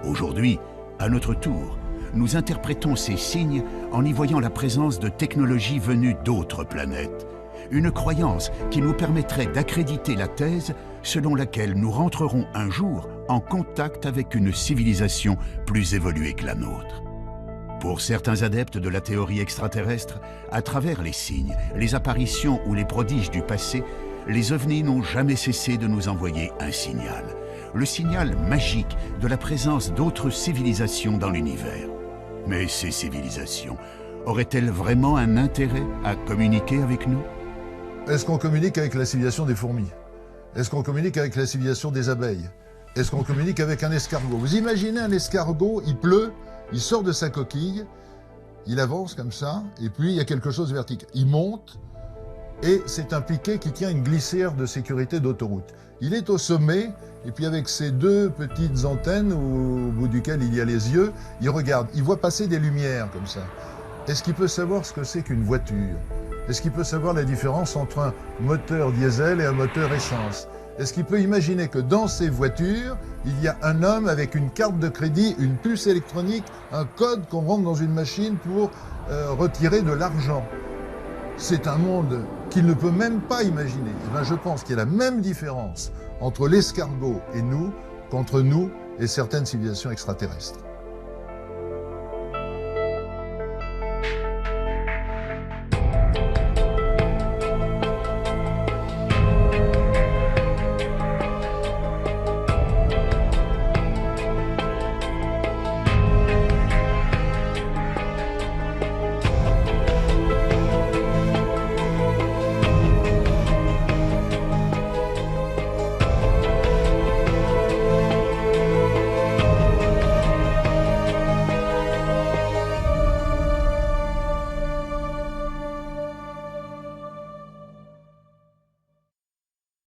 Aujourd'hui, à notre tour, nous interprétons ces signes en y voyant la présence de technologies venues d'autres planètes. Une croyance qui nous permettrait d'accréditer la thèse selon laquelle nous rentrerons un jour en contact avec une civilisation plus évoluée que la nôtre. Pour certains adeptes de la théorie extraterrestre, à travers les signes, les apparitions ou les prodiges du passé, les ovnis n'ont jamais cessé de nous envoyer un signal. Le signal magique de la présence d'autres civilisations dans l'univers. Mais ces civilisations auraient-elles vraiment un intérêt à communiquer avec nous? Est-ce qu'on communique avec la civilisation des fourmis? Est-ce qu'on communique avec la civilisation des abeilles? Est-ce qu'on communique avec un escargot? Vous imaginez un escargot, il pleut, il sort de sa coquille, il avance comme ça, et puis il y a quelque chose de vertical. Il monte, et c'est un piquet qui tient une glissière de sécurité d'autoroute. Il est au sommet, et puis avec ses deux petites antennes au bout duquel il y a les yeux, il regarde, il voit passer des lumières comme ça. Est-ce qu'il peut savoir ce que c'est qu'une voiture? Est-ce qu'il peut savoir la différence entre un moteur diesel et un moteur essence? Est-ce qu'il peut imaginer que dans ces voitures, il y a un homme avec une carte de crédit, une puce électronique, un code qu'on rentre dans une machine pour retirer de l'argent? C'est un monde qu'il ne peut même pas imaginer. Et bien, je pense qu'il y a la même différence entre l'escargot et nous qu'entre nous et certaines civilisations extraterrestres.